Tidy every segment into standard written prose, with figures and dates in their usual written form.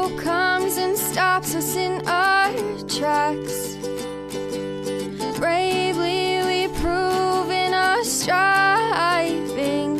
ego comes and stops us in our tracks. Bravely we prove in our striving,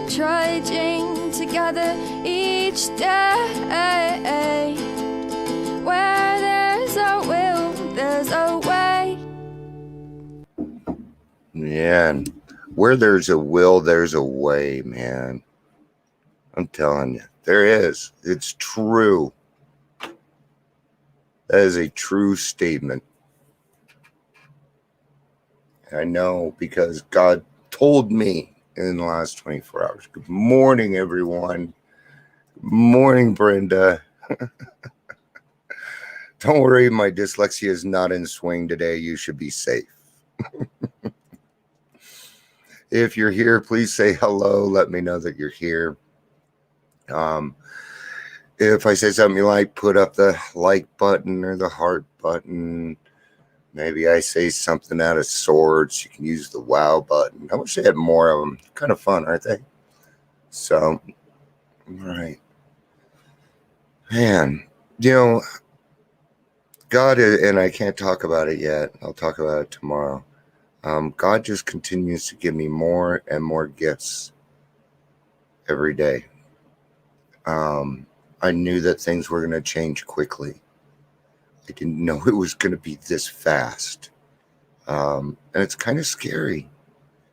trudging together each day. Where there's a will, there's a way. Yeah, and where there's a will, there's a way, man. I'm telling you, there is. It's true. That is a true statement. I know because God told me in the last 24 hours. Good morning, everyone. Good morning, Brenda. Don't worry, my dyslexia is not in swing today. You should be safe. If you're here, please say hello. Let me know that you're here. If I say something you like, put up the like button or the heart button. Maybe I say something out of sorts. You can use the wow button. I wish they had more of them. Kind of fun, aren't they? So, all right. Man, God, and I can't talk about it yet. I'll talk about it tomorrow. God just continues to give me more and more gifts every day. I knew that things were going to change quickly. I didn't know it was going to be this fast. And it's kind of scary.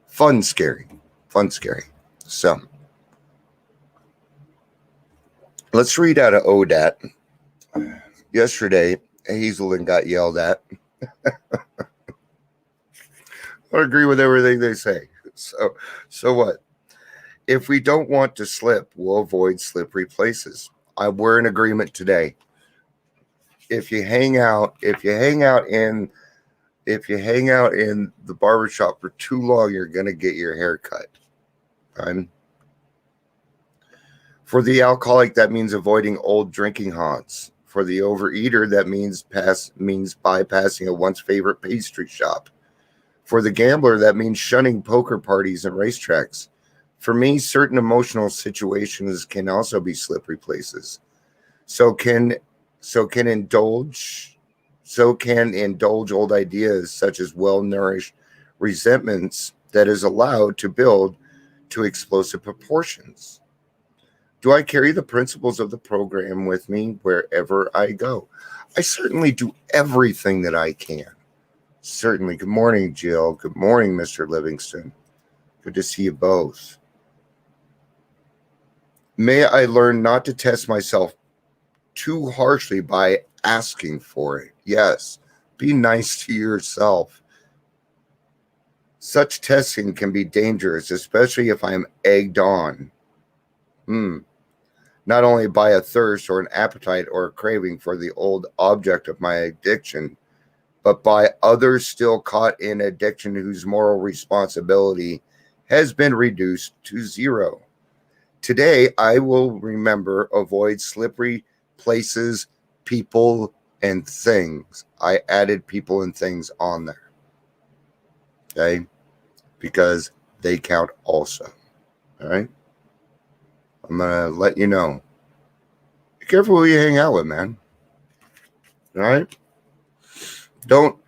Fun scary. So, let's read out of ODAT. Yesterday, Hazelden got yelled at. I agree with everything they say. So what? If we don't want to slip, we'll avoid slippery places. We're in agreement today. If you hang out in the barbershop for too long, you're gonna get your hair cut. For the alcoholic, that means avoiding old drinking haunts. For the overeater, that means bypassing a once favorite pastry shop. For the gambler, that means shunning poker parties and racetracks. For me, certain emotional situations can also be slippery places. So can indulge old ideas such as well-nourished resentments that is allowed to build to explosive proportions. Do I carry the principles of the program with me wherever I go? I certainly do everything that I can. Certainly. Good morning, Jill. Good morning, Mr. Livingston. Good to see you both. May I learn not to test myself too harshly by asking for it. Yes, be nice to yourself. Such testing can be dangerous, especially if I'm egged on. Not only by a thirst or an appetite or a craving for the old object of my addiction, but by others still caught in addiction whose moral responsibility has been reduced to zero. Today, I will remember, avoid slippery places, people, and things. I added people and things on there. Okay? Because they count also. All right? I'm going to let you know. Be careful who you hang out with, man. All right? Don't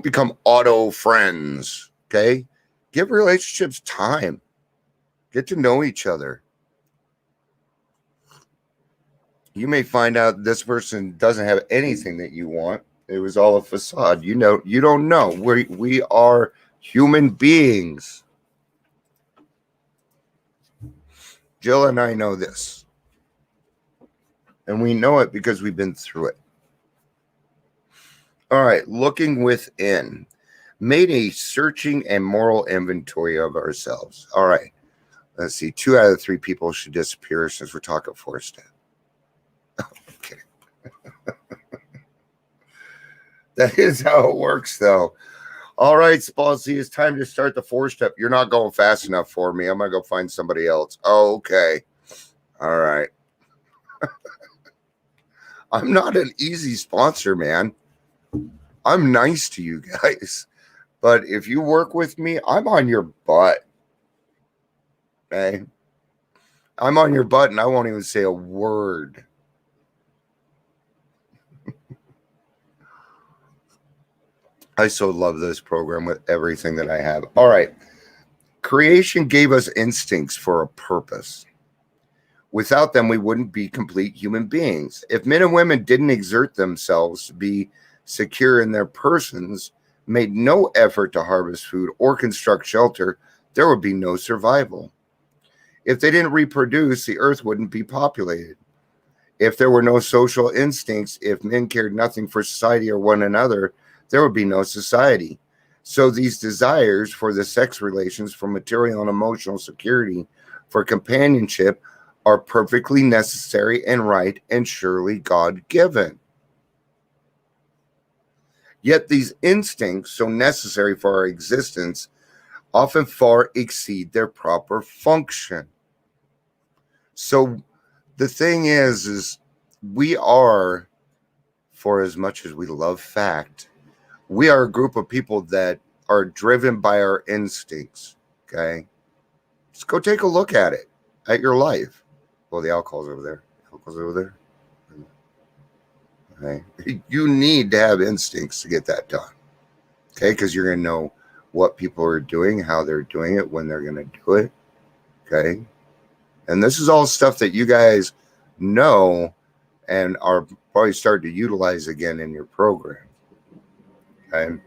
become auto friends, okay? Give relationships time. Get to know each other. You may find out this person doesn't have anything that you want. It was all a facade. You don't know. We are human beings. Jill and I know this. And we know it because we've been through it. All right, looking within. Made a searching and moral inventory of ourselves. All right, let's see. 2 out of 3 people should disappear since we're talking 4-step. Okay. That is how it works, though. All right, Spalsy, it's time to start the 4-step. You're not going fast enough for me. I'm going to go find somebody else. Oh, okay. All right. I'm not an easy sponsor, man. I'm nice to you guys. But if you work with me, I'm on your butt. Okay? I'm on your butt and I won't even say a word. I so love this program with everything that I have. All right. Creation gave us instincts for a purpose. Without them, we wouldn't be complete human beings. If men and women didn't exert themselves to be secure in their persons, made no effort to harvest food or construct shelter, there would be no survival. If they didn't reproduce, the earth wouldn't be populated. If there were no social instincts, if men cared nothing for society or one another, there would be no society. So these desires for the sex relations, for material and emotional security, for companionship, are perfectly necessary and right and surely God-given. Yet these instincts, so necessary for our existence, often far exceed their proper function. So the thing is we are, for as much as we love fact, we are a group of people that are driven by our instincts, okay? Just go take a look at it, at your life. Well, the alcohol's over there. Alcohol's over there. Okay. You need to have instincts to get that done, okay? Because you're going to know what people are doing, how they're doing it, when they're going to do it, okay? And this is all stuff that you guys know and are probably starting to utilize again in your program, okay?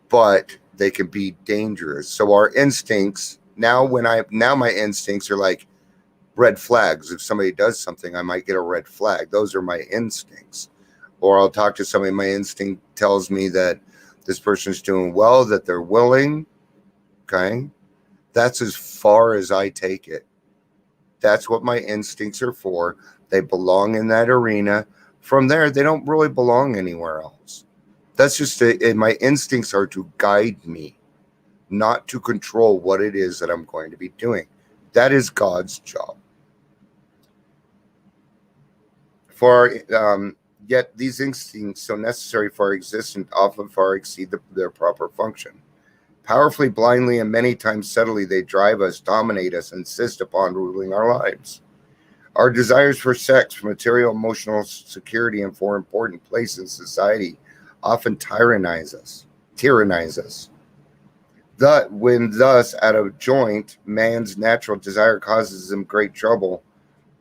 But they can be dangerous. So our instincts, now my instincts are like red flags. If somebody does something, I might get a red flag. Those are my instincts. Or I'll talk to somebody, my instinct tells me that this person's doing well, that they're willing, okay? That's as far as I take it. That's what my instincts are for. They belong in that arena. From there, they don't really belong anywhere else. That's just my instincts are to guide me, not to control what it is that I'm going to be doing. That is God's job. Yet these instincts, so necessary for our existence, often far exceed their proper function. Powerfully, blindly, and many times subtly, they drive us, dominate us, insist upon ruling our lives. Our desires for sex, for material, emotional security, and for important place in society often tyrannize us. When thus out of joint, man's natural desire causes him great trouble,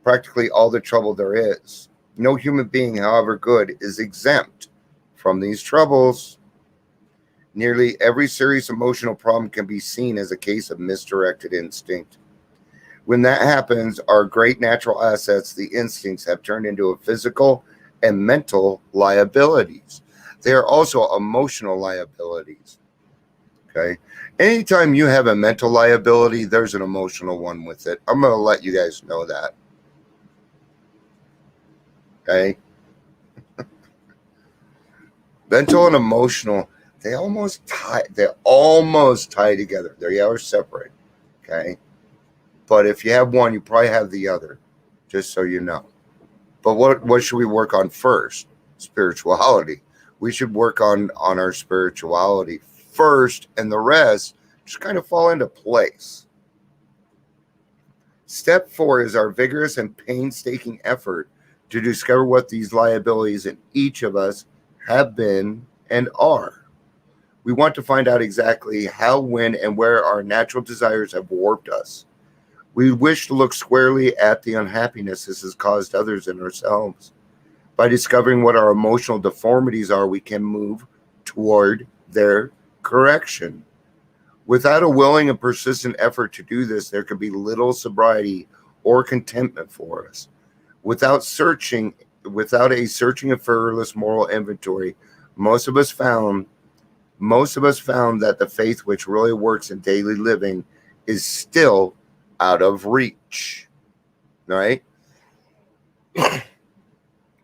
practically all the trouble there is. No human being, however good, is exempt from these troubles. Nearly every serious emotional problem can be seen as a case of misdirected instinct. When that happens, our great natural assets, the instincts, have turned into a physical and mental liabilities. They are also emotional liabilities. Okay? Anytime you have a mental liability, there's an emotional one with it. I'm going to let you guys know that. Okay? Mental and emotional, they almost tie together. They are separate. Okay? But if you have one, you probably have the other, just so you know. But what should we work on first? Spirituality. We should work on our spirituality first, and the rest just kind of fall into place. Step 4 is our vigorous and painstaking effort to discover what these liabilities in each of us have been and are. We want to find out exactly how, when, and where our natural desires have warped us. We wish to look squarely at the unhappiness this has caused others and ourselves. By discovering what our emotional deformities are, we can move toward their correction. Without a willing and persistent effort to do this, there can be little sobriety or contentment for us. Without a searching and fearless moral inventory, most of us found that the faith which really works in daily living is still out of reach. Right?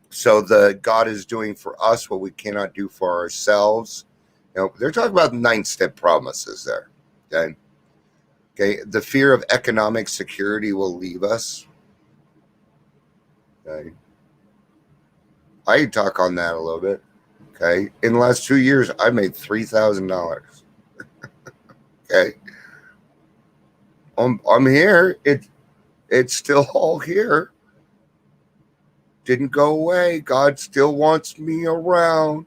So God is doing for us what we cannot do for ourselves. They're talking about 9-step promises there. Okay. The fear of economic security will leave us. Okay. I can talk on that a little bit. Okay. In the last 2 years, I made $3,000. Okay. I'm here. It's still all here. Didn't go away. God still wants me around.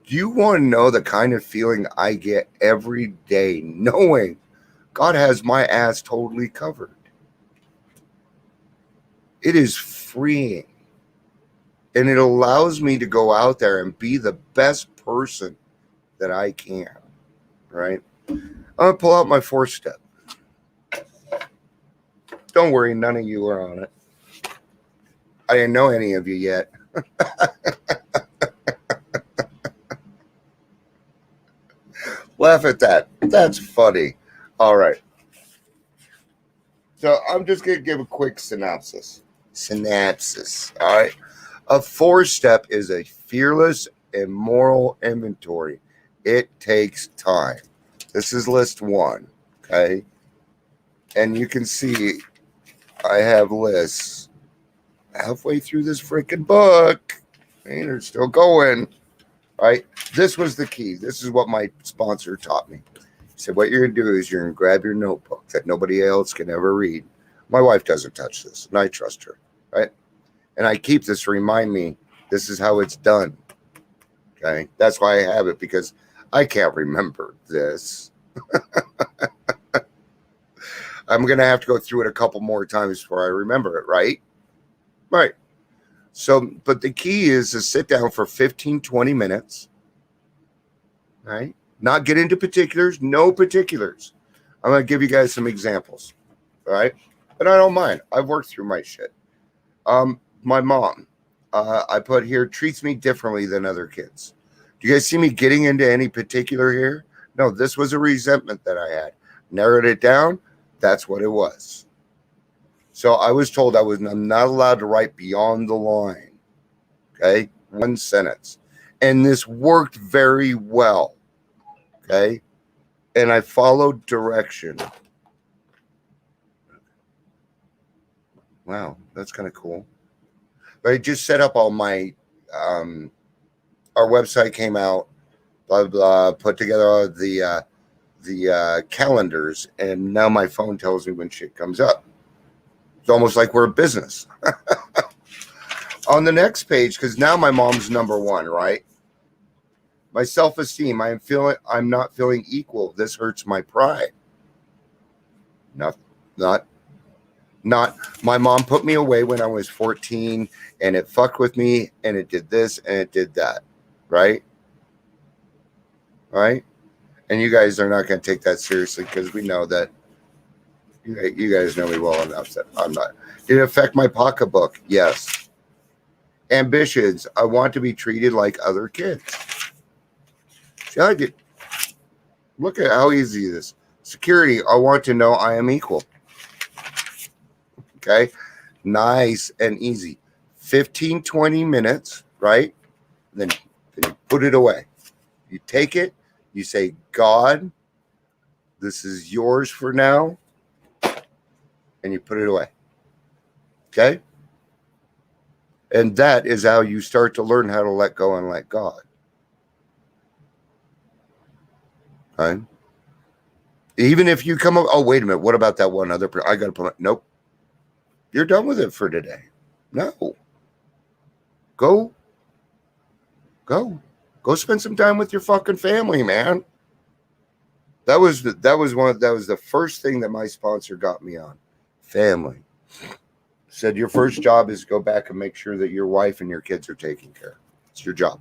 Do you want to know the kind of feeling I get every day knowing God has my ass totally covered? It is freeing. And it allows me to go out there and be the best person that I can, right? I'm going to pull out my 4-step. Don't worry, none of you are on it. I didn't know any of you yet. Laugh at that. That's funny. All right. So I'm just going to give a quick synopsis. All right. A 4-step is a fearless and moral inventory. It takes time. This is list 1. Okay. And you can see I have lists halfway through this freaking book. And they're still going. Right? This was the key. This is what my sponsor taught me. He said, what you're going to do is you're going to grab your notebook that nobody else can ever read. My wife doesn't touch this, and I trust her. Right? And I keep this to remind me this is how it's done. Okay? That's why I have it, because I can't remember this. I'm going to have to go through it a couple more times before I remember it, right? Right. So, but the key is to sit down for 15, 20 minutes, right? Not get into particulars, no particulars. I'm going to give you guys some examples, all right? But I don't mind. I've worked through my shit. My mom, I put here, treats me differently than other kids. Do you guys see me getting into any particular here? No, this was a resentment that I had. Narrowed it down. That's what it was. So I was told I'm not allowed to write beyond the line. Okay? 1 sentence. And this worked very well. Okay? And I followed direction. Wow, that's kind of cool. But I just set up all my, our website came out, blah, blah, put together all the calendars, and now my phone tells me when shit comes up. It's almost like we're a business. On the next page, because now my mom's number 1, right? My self-esteem. I'm not feeling equal. This hurts my pride. Not. My mom put me away when I was 14, and it fucked with me, and it did this, and it did that. Right? Right? And you guys are not going to take that seriously, because we know that you guys know me well enough that I'm not. Did it affect my pocketbook? Yes. Ambitions. I want to be treated like other kids. See, I did. Look at how easy it is. Security. I want to know I am equal. Okay. Nice and easy. 15, 20 minutes, right? Then you put it away. You take it. You say, God, this is yours for now. And you put it away. Okay? And that is how you start to learn how to let go and let God. Right? Even if you come up, oh, wait a minute, what about that one other person? I got to put it. Nope. You're done with it for today. No. Go spend some time with your fucking family, man. That was the first thing that my sponsor got me on. Family. Said your first job is go back and make sure that your wife and your kids are taken care of. It's your job.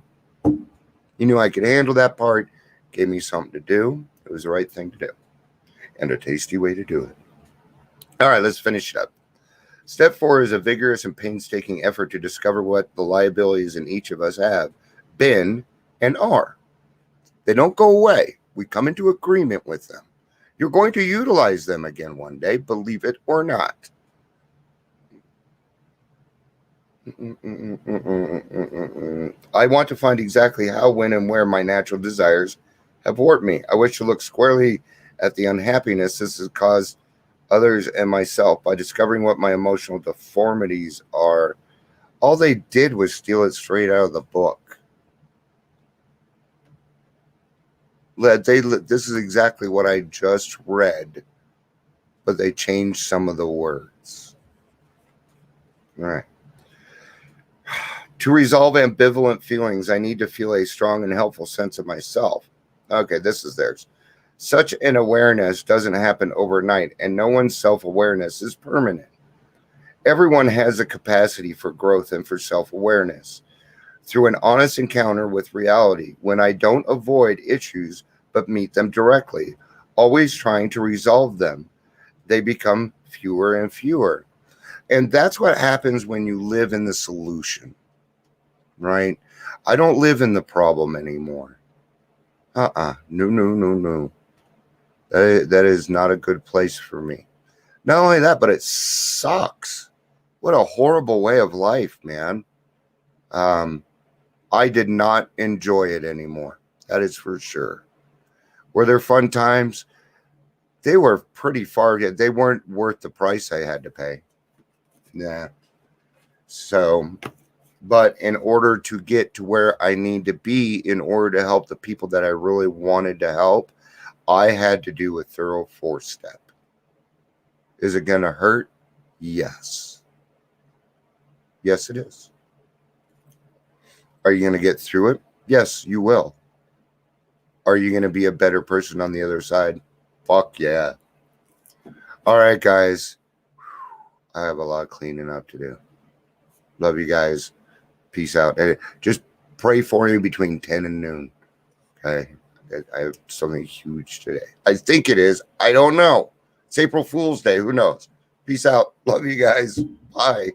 He knew I could handle that part, gave me something to do. It was the right thing to do. And a tasty way to do it. All right, let's finish it up. Step 4 is a vigorous and painstaking effort to discover what the liabilities in each of us have been and are. They don't go away. We come into agreement with them. You're going to utilize them again one day, believe it or not. I want to find exactly how, when, and where my natural desires have warped me. I wish to look squarely at the unhappiness this has caused others and myself by discovering what my emotional deformities are. All they did was steal it straight out of the book. This is exactly what I just read, but they changed some of the words. All right. To resolve ambivalent feelings, I need to feel a strong and helpful sense of myself. Okay, this is theirs. Such an awareness doesn't happen overnight, and no one's self-awareness is permanent. Everyone has a capacity for growth and for self-awareness. Through an honest encounter with reality, when I don't avoid issues but meet them directly, always trying to resolve them, they become fewer and fewer. And that's what happens when you live in the solution, right? I don't live in the problem anymore. No. That is not a good place for me. Not only that, but it sucks. What a horrible way of life, man. I did not enjoy it anymore. That is for sure. Were there fun times? They were pretty far. They weren't worth the price I had to pay. Yeah. So, but in order to get to where I need to be, in order to help the people that I really wanted to help, I had to do a thorough 4-step. Is it going to hurt? Yes. Yes, it is. Are you going to get through it? Yes, you will. Are you going to be a better person on the other side? Fuck yeah. All right, guys. I have a lot of cleaning up to do. Love you guys. Peace out. And just pray for me between 10 and noon. Okay. I have something huge today. I think it is. I don't know. It's April Fool's Day. Who knows? Peace out. Love you guys. Bye.